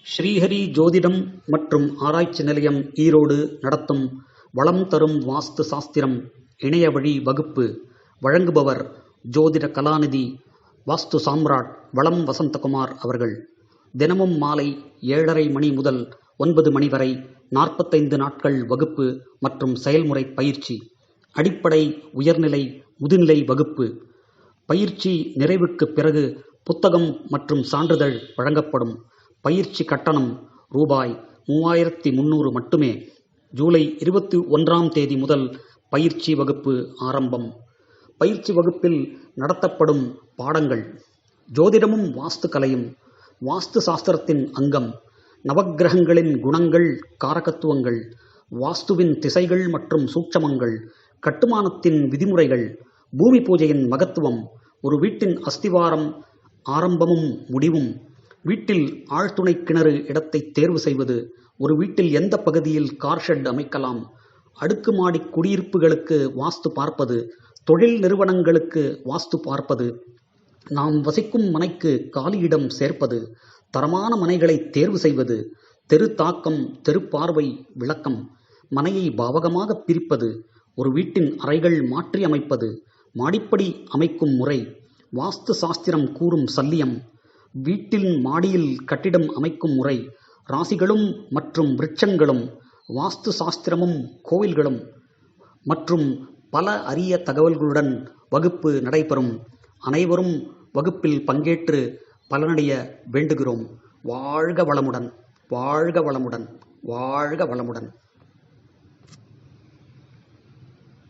ஸ்ரீஹரி ஜோதிடம் மற்றும் ஆராய்ச்சி நிலையம் ஈரோடு நடத்தும் வளம் தரும் வாஸ்து சாஸ்திரம் இணைய வழி வகுப்பு. வழங்குபவர் ஜோதிட கலாநிதி வாஸ்து சாம்ராட் வளம் வசந்தகுமார் அவர்கள். தினமும் மாலை 7:30 மணி முதல் 9 மணி வரை 45 நாட்கள் வகுப்பு மற்றும் செயல்முறை பயிற்சி. அடிப்படை, உயர்நிலை, முதுநிலை வகுப்பு. பயிற்சி நிறைவுக்கு பிறகு புத்தகம் மற்றும் சான்றிதழ் வழங்கப்படும். பயிற்சி கட்டணம் ரூபாய் 3300 மட்டுமே. ஜூலை 21ஆம் தேதி முதல் பயிற்சி வகுப்பு ஆரம்பம். பயிற்சி வகுப்பில் நடத்தப்படும் பாடங்கள்: ஜோதிடமும் வாஸ்து கலையும், வாஸ்து சாஸ்திரத்தின் அங்கம், நவக்கிரகங்களின் குணங்கள், காரகத்துவங்கள், வாஸ்துவின் திசைகள் மற்றும் சூட்சமங்கள், கட்டுமானத்தின் விதிமுறைகள், பூமி பூஜையின் மகத்துவம், ஒரு வீட்டின் அஸ்திவாரம் ஆரம்பமும் முடிவும், வீட்டில் ஆழ்துணை கிணறு இடத்தை தேர்வு செய்வது, ஒரு வீட்டில் எந்த பகுதியில் கார் ஷெட் அமைக்கலாம், அடுக்குமாடி குடியிருப்புகளுக்கு வாஸ்து பார்ப்பது, தொழில் நிறுவனங்களுக்கு வாஸ்து பார்ப்பது, நாம் வசிக்கும் மனைக்கு காலியிடம் சேர்ப்பது, தரமான மனைகளை தேர்வு செய்வது, தெரு தாக்கம், தெரு பார்வை விளக்கம், மனையை பாவகமாக பிரிப்பது, ஒரு வீட்டின் அறைகள் மாற்றி அமைப்பது, மாடிப்படி அமைக்கும் முறை, வாஸ்து சாஸ்திரம் கூறும் சல்லியம், வீட்டின் மாடியில் கட்டிடம் அமைக்கும் முறை, ராசிகளும் மற்றும் விருட்சங்களும், வாஸ்து சாஸ்திரமும் கோவில்களும் மற்றும் பல அரிய தகவல்களுடன் வகுப்பு நடைபெறும். அனைவரும் வகுப்பில் பங்கேற்று பலனடைய வேண்டுகிறோம். வாழ்க வளமுடன், வாழ்க வளமுடன், வாழ்க வளமுடன்.